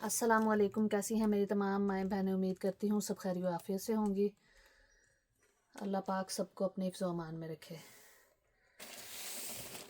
अस्सलाम वालेकुम। कैसी हैं मेरी तमाम माएँ बहनें। उम्मीद करती हूँ सब खैर आफियत से होंगी। अल्लाह पाक सबको अपने हिफ्ज़ व अमान में रखे।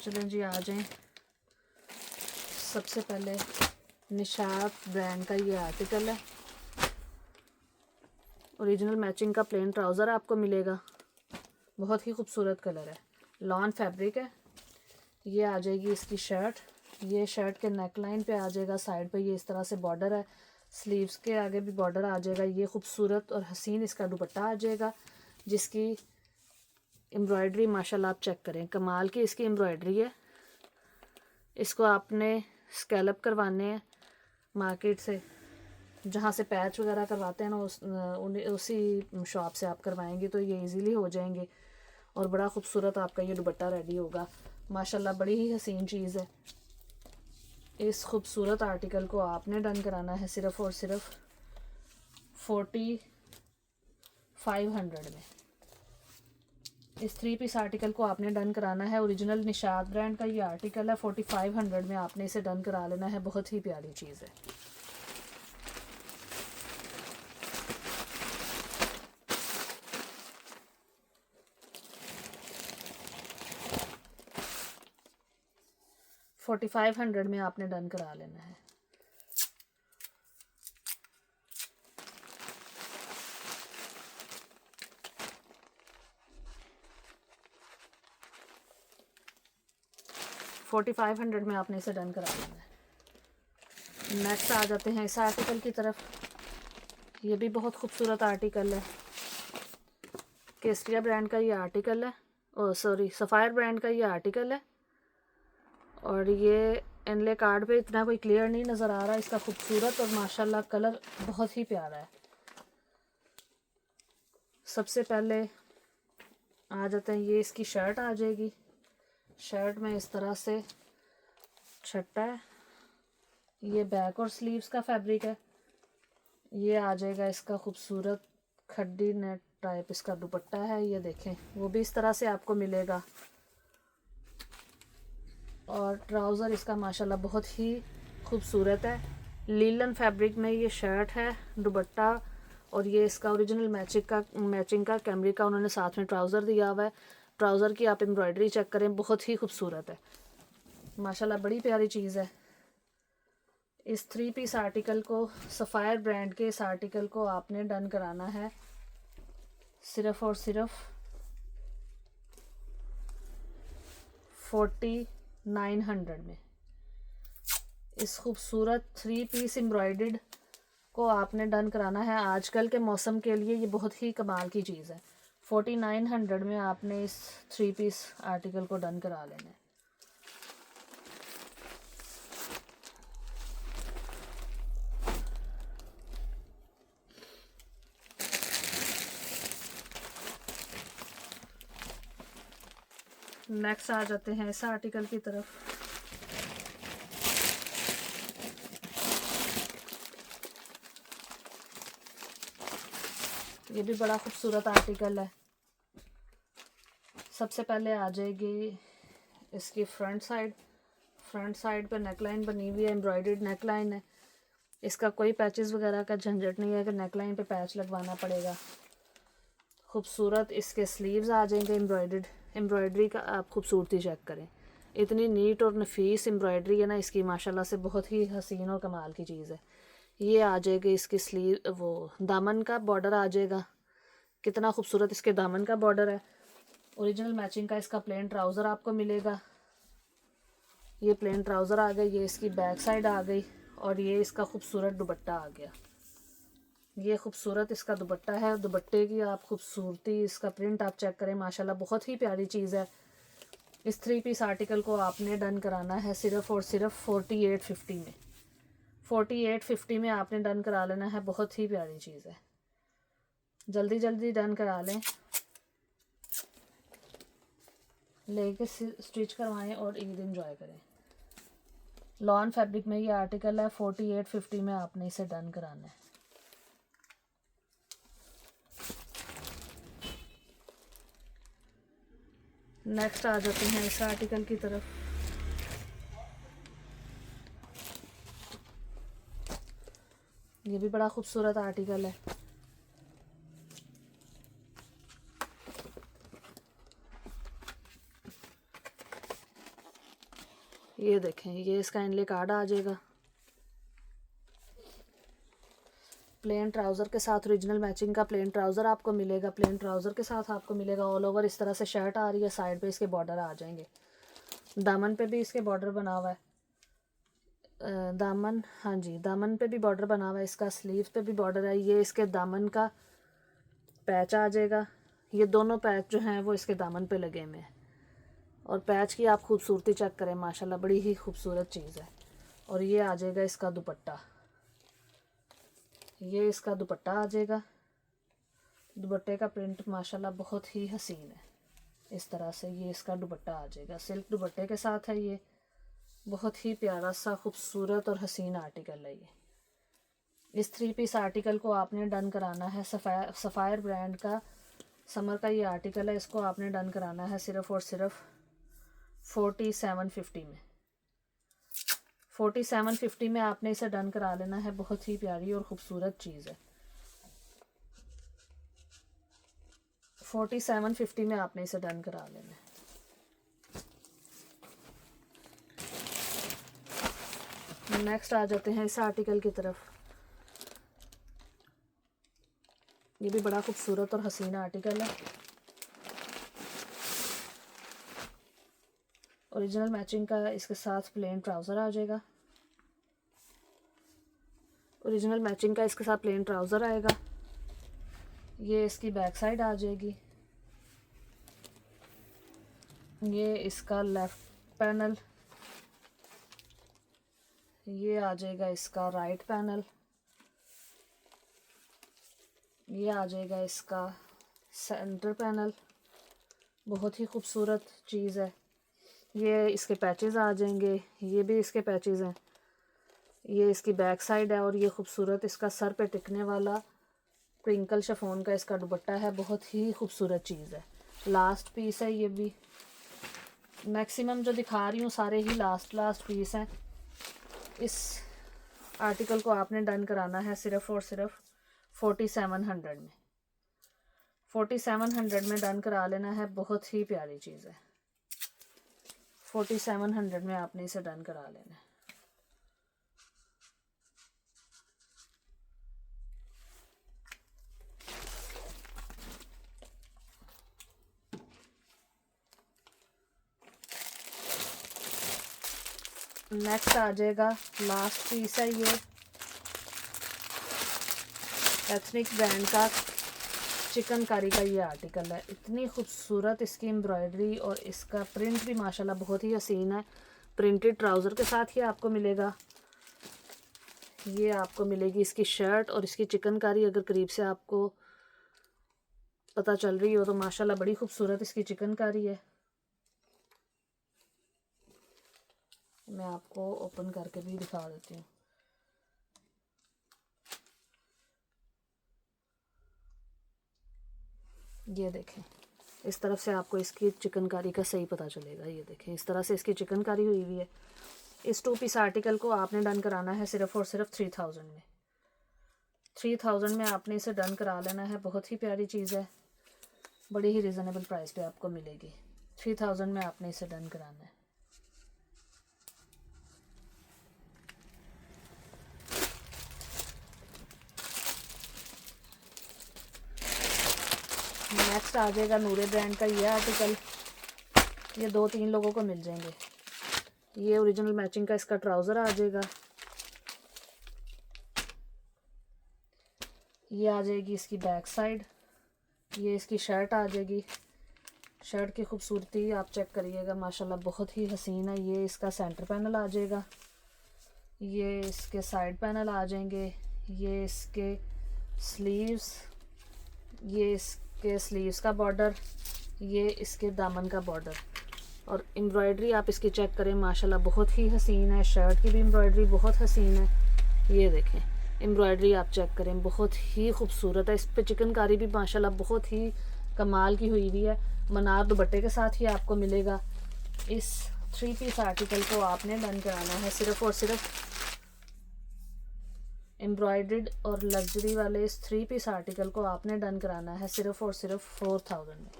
चलें जी, आ जाएँ। सबसे पहले निशात ब्रांड का ये आर्टिकल है। ओरिजिनल मैचिंग का प्लेन ट्राउज़र आपको मिलेगा। बहुत ही खूबसूरत कलर है, लॉन फैब्रिक है। ये आ जाएगी इसकी शर्ट। ये शर्ट के नेक लाइन पे आ जाएगा, साइड पे ये इस तरह से बॉर्डर है, स्लीव्स के आगे भी बॉर्डर आ जाएगा। ये खूबसूरत और हसीन इसका दुपट्टा आ जाएगा, जिसकी एम्ब्रॉयडरी माशाल्लाह आप चेक करें, कमाल की इसकी एम्ब्रॉयडरी है। इसको आपने स्कैलप करवाने हैं मार्केट से, जहाँ से पैच वगैरह करवाते हैं ना, उसी शॉप से आप करवाएंगे तो ये इजीली हो जाएंगे। और बड़ा खूबसूरत आपका ये दुपट्टा रेडी होगा माशाल्लाह। बड़ी ही हसीन चीज़ है। इस खूबसूरत आर्टिकल को आपने डन कराना है सिर्फ़ और सिर्फ 4500 में। इस 3 पीस आर्टिकल को आपने डन कराना है। ओरिजिनल निशात ब्रांड का ये आर्टिकल है। 4500 में आपने इसे डन करा लेना है। बहुत ही प्यारी चीज़ है। $4500 में आपने डन करा लेना है। $4500 में आपने इसे डन करा लेना है। नेक्स्ट आ जाते हैं इस आर्टिकल की तरफ। ये भी बहुत खूबसूरत आर्टिकल है। केस्टिया ब्रांड का ये आर्टिकल है, सफ़ायर ब्रांड का ये आर्टिकल है। और ये इनले कार्ड पे इतना कोई क्लियर नहीं नज़र आ रहा। इसका खूबसूरत और माशाल्लाह कलर बहुत ही प्यारा है। सबसे पहले आ जाते हैं, ये इसकी शर्ट आ जाएगी। शर्ट में इस तरह से छट्टा है। ये बैक और स्लीव्स का फैब्रिक है। ये आ जाएगा इसका खूबसूरत खड्डी नेट टाइप इसका दुपट्टा है। ये देखें, वो भी इस तरह से आपको मिलेगा। और ट्राउज़र इसका माशाल्लाह बहुत ही खूबसूरत है। लीलन फैब्रिक में ये शर्ट है, दुपट्टा और ये इसका ओरिजिनल मैचिंग का कैमरिक का उन्होंने साथ में ट्राउज़र दिया हुआ है। ट्राउज़र की आप एम्ब्रॉयडरी चेक करें, बहुत ही खूबसूरत है माशाल्लाह। बड़ी प्यारी चीज़ है। इस 3 पीस आर्टिकल को, सफ़ायर ब्रांड के इस आर्टिकल को आपने डन कराना है सिर्फ़ और सिर्फ 4900 में। इस खूबसूरत 3 पीस एम्ब्रॉयडर्ड को आपने डन कराना है। आजकल के मौसम के लिए ये बहुत ही कमाल की चीज़ है। 4900 में आपने इस 3 पीस आर्टिकल को डन करा लेना है। नेक्स्ट आ जाते हैं इस आर्टिकल की तरफ। ये भी बड़ा खूबसूरत आर्टिकल है। सबसे पहले आ जाएगी इसकी फ्रंट साइड। फ्रंट साइड पे नेकलाइन बनी हुई है, एम्ब्रॉयडर्ड नेकलाइन है। इसका कोई पैचेस वगैरह का झंझट नहीं है कि नेकलाइन पे पैच लगवाना पड़ेगा। खूबसूरत इसके स्लीव्स आ जाएंगे एम्ब्रॉयडर्ड। एम्ब्रॉयडरी का आप खूबसूरती चेक करें, इतनी नीट और नफीस एम्ब्रॉयडरी है ना इसकी, माशाल्लाह से बहुत ही हसीन और कमाल की चीज़ है। ये आ जाएगी इसकी स्लीव, वो दामन का बॉर्डर आ जाएगा। कितना खूबसूरत इसके दामन का बॉर्डर है। ओरिजिनल मैचिंग का इसका प्लेन ट्राउज़र आपको मिलेगा। ये प्लेन ट्राउज़र आ गई, ये इसकी बैक साइड आ गई और ये इसका खूबसूरत दुपट्टा आ गया। ये खूबसूरत इसका दुपट्टा है। दुपट्टे की आप खूबसूरती, इसका प्रिंट आप चेक करें, माशाल्लाह बहुत ही प्यारी चीज़ है। इस 3 पीस आर्टिकल को आपने डन कराना है सिर्फ़ और सिर्फ 4850 में। 4850 में आपने डन करा लेना है। बहुत ही प्यारी चीज़ है, जल्दी जल्दी डन करा लें, लेके स्टिच करवाएं और ईद एंजॉय करें। लॉन फैब्रिक में ये आर्टिकल है। 4850 में आपने इसे डन कराना है। नेक्स्ट आ जाते हैं इस आर्टिकल की तरफ। ये भी बड़ा खूबसूरत आर्टिकल है। ये देखें, ये इसका इनले कार्ड आ जाएगा। प्लेन ट्राउज़र के साथ ओरिजिनल मैचिंग का प्लेन ट्राउज़र आपको मिलेगा। प्लेन ट्राउज़र के साथ आपको मिलेगा ऑल ओवर इस तरह से शर्ट आ रही है, साइड पे इसके बॉर्डर आ जाएंगे। दामन पे भी इसके बॉर्डर बना हुआ है। दामन, हाँ जी, दामन पे भी बॉर्डर बना हुआ है इसका। स्लीव पे भी बॉर्डर है। ये इसके दामन का पैच आ जाएगा। ये दोनों पैच जो हैं वो इसके दामन पे लगे हुए हैं। और पैच की आप खूबसूरती चेक करें, माशाल्लाह बड़ी ही खूबसूरत चीज़ है। और ये आ जाएगा इसका दुपट्टा। ये इसका दुपट्टा आ जाएगा। दुपट्टे का प्रिंट माशाल्लाह बहुत ही हसीन है। इस तरह से ये इसका दुपट्टा आ जाएगा। सिल्क दुपट्टे के साथ है। ये बहुत ही प्यारा सा खूबसूरत और हसीन आर्टिकल है। ये इस 3 पीस आर्टिकल को आपने डन कराना है। सफ़ायर ब्रांड का समर का ये आर्टिकल है। इसको आपने डन कराना है सिर्फ़ और सिर्फ 4750 में। 4750 में आपने इसे डन करा लेना है। बहुत ही प्यारी और ख़ूबसूरत चीज़ है। 4750 में आपने इसे डन करा लेना है। नेक्स्ट आ जाते हैं इस आर्टिकल की तरफ। ये भी बड़ा खूबसूरत और हसीन आर्टिकल है। ओरिजिनल मैचिंग का इसके साथ प्लेन ट्राउज़र आ जाएगा। ओरिजिनल मैचिंग का इसके साथ प्लेन ट्राउज़र आएगा। ये इसकी बैक साइड आ जाएगी। ये इसका लेफ़्ट पैनल, ये आ जाएगा इसका राइट पैनल, ये आ जाएगा इसका सेंटर पैनल। बहुत ही खूबसूरत चीज़ है। ये इसके पैचेस आ जाएंगे। ये भी इसके पैचेस हैं। ये इसकी बैक साइड है। और ये खूबसूरत इसका सर पे टिकने वाला क्रिंकल शिफॉन का इसका दुपट्टा है। बहुत ही खूबसूरत चीज़ है। लास्ट पीस है ये भी। मैक्सिमम जो दिखा रही हूँ सारे ही लास्ट पीस हैं। इस आर्टिकल को आपने डन कराना है सिर्फ़ और सिर्फ 4700 में। 4700 में डन करा लेना है। बहुत ही प्यारी चीज़ है। 4700 में आपने इसे डन करा लेना है। नेक्स्ट आ जाएगा लास्ट पीस है। ये एथनिक ब्रांड का चिकनकारी का ये आर्टिकल है। इतनी खूबसूरत इसकी एम्ब्रॉयडरी और इसका प्रिंट भी माशाल्लाह बहुत ही हसीन है। प्रिंटेड ट्राउज़र के साथ ही आपको मिलेगा। ये आपको मिलेगी इसकी शर्ट और इसकी चिकनकारी। अगर करीब से आपको पता चल रही हो तो माशाल्लाह बड़ी खूबसूरत इसकी चिकनकारी है। मैं आपको ओपन करके भी दिखा देती हूँ। ये देखें, इस तरफ से आपको इसकी चिकनकारी का सही पता चलेगा। ये देखें, इस तरह से इसकी चिकनकारी हुई हुई है। इस 2 पीस आर्टिकल को आपने डन कराना है सिर्फ़ और सिर्फ 3000 में। 3000 में आपने इसे डन करा लेना है। बहुत ही प्यारी चीज़ है। बड़ी ही रिजनेबल प्राइस पे आपको मिलेगी। 3000 में आपने इसे डन कराना है। नेक्स्ट आ जाएगा नूरे ब्रांड का ये आर्टिकल। ये 2-3 लोगों को मिल जाएंगे। ये ओरिजिनल मैचिंग का इसका ट्राउज़र आ जाएगा। ये आ जाएगी इसकी बैक साइड। ये इसकी शर्ट आ जाएगी। शर्ट की खूबसूरती आप चेक करिएगा, माशाल्लाह बहुत ही हसीन है। ये इसका सेंटर पैनल आ जाएगा। ये इसके साइड पैनल आ जाएंगे। ये इसके स्लीव्स, ये इसके स्लीव्स का बॉर्डर, ये इसके दामन का बॉर्डर। और एम्ब्रॉयडरी आप इसकी चेक करें, माशाल्लाह बहुत ही हसीन है। शर्ट की भी एम्ब्रॉयडरी बहुत हसीन है। ये देखें, एम्ब्रॉयडरी आप चेक करें, बहुत ही खूबसूरत है। इस पे चिकनकारी भी माशाल्लाह बहुत ही कमाल की हुई हुई है। मनार दुपट्टे के साथ ही आपको मिलेगा। इस 3 पीस आर्टिकल को आपने डन कराना है सिर्फ़ और सिर्फ एम्ब्रॉयडर्ड और लग्जरी वाले इस 3 पीस आर्टिकल को आपने डन कराना है सिर्फ और सिर्फ 4000 में।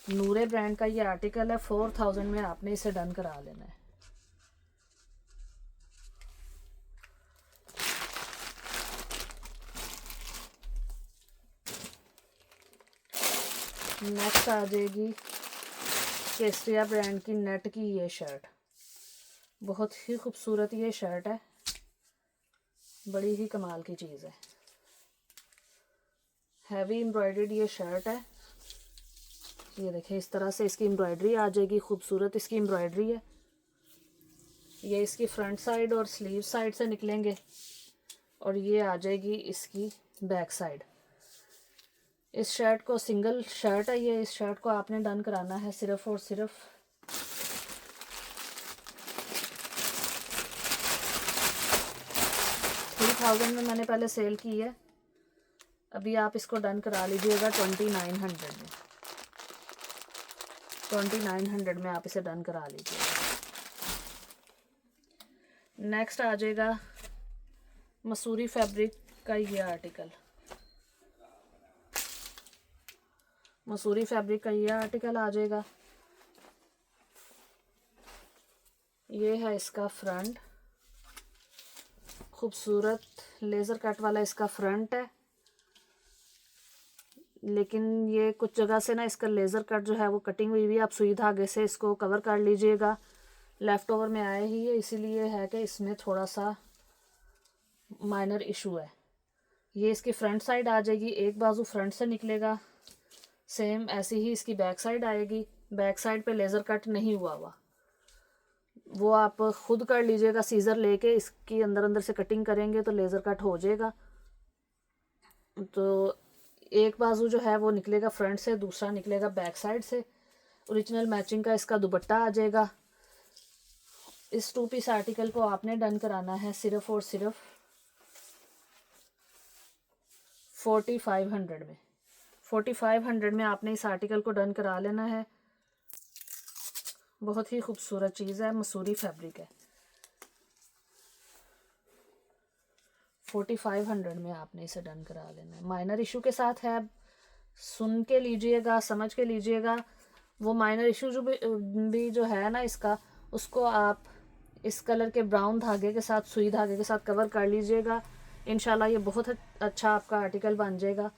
नूरे ब्रांड का ये आर्टिकल है, 4000 में आपने इसे डन करा लेना है। नेक्स्ट आ जाएगी केस्ट्रिया ब्रांड की नेट की ये शर्ट। बहुत ही खूबसूरत ये शर्ट है, बड़ी ही कमाल की चीज़ है। हैवी एम्ब्रॉयडर्ड ये शर्ट है। ये देखें, इस तरह से इसकी एम्ब्रॉयडरी आ जाएगी, खूबसूरत इसकी एम्ब्रॉयडरी है। ये इसकी फ्रंट साइड और स्लीव साइड से निकलेंगे और ये आ जाएगी इसकी बैक साइड। इस शर्ट को सिंगल शर्ट है ये, इस शर्ट को आपने डन कराना है सिर्फ और सिर्फ 3000 में मैंने पहले सेल की है। अभी आप इसको डन करा लीजिएगा 2900 में। 2900 में आप इसे डन करा लीजिएगा। नेक्स्ट आ जाएगा मसूरी फैब्रिक का ये आर्टिकल। मसूरी फैब्रिक का ये आर्टिकल आ जाएगा। ये है इसका फ्रंट, खूबसूरत लेज़र कट वाला इसका फ्रंट है, लेकिन ये कुछ जगह से ना इसका लेज़र कट जो है वो कटिंग हुई हुई है। आप सुई धागे से इसको कवर कर लीजिएगा। लेफ़्ट ओवर में आया ही है, इसीलिए है कि इसमें थोड़ा सा माइनर इशू है। ये इसकी फ्रंट साइड आ जाएगी, एक बाजू फ्रंट से निकलेगा। सेम ऐसी ही इसकी बैक साइड आएगी। बैक साइड पे लेज़र कट नहीं हुआ हुआ, वो आप खुद कर लीजिएगा। सीज़र लेके इसकी अंदर अंदर से कटिंग करेंगे तो लेज़र कट हो जाएगा। तो एक बाजू जो है वो निकलेगा फ्रंट से, दूसरा निकलेगा बैक साइड से। ओरिजिनल मैचिंग का इसका दुपट्टा आ जाएगा। इस 2 पीस आर्टिकल को आपने डन कराना है सिर्फ और सिर्फ 4500 में। 4500 में आपने इस आर्टिकल को डन करा लेना है। बहुत ही खूबसूरत चीज़ है, मसूरी फैब्रिक है। 4500 में आपने इसे डन करा लेना है। माइनर इशू के साथ है, सुन के लीजिएगा, समझ के लीजिएगा। वो माइनर इशू भी जो है ना इसका, उसको आप इस कलर के ब्राउन धागे के साथ, सुई धागे के साथ कवर कर लीजिएगा। इंशाल्लाह ये बहुत अच्छा आपका आर्टिकल बन जाएगा।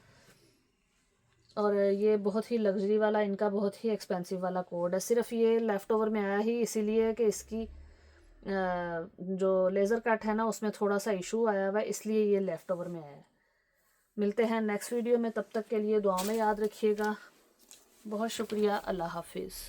और ये बहुत ही लग्जरी वाला, इनका बहुत ही एक्सपेंसिव वाला कोड है। सिर्फ ये लेफ़्ट ओवर में आया ही इसीलिए कि इसकी जो लेज़र कट है ना उसमें थोड़ा सा इशू आया हुआ है, इसलिए ये लेफ़्ट ओवर में आया है। मिलते हैं नेक्स्ट वीडियो में, तब तक के लिए दुआ में याद रखिएगा। बहुत शुक्रिया। अल्लाह हाफिज़।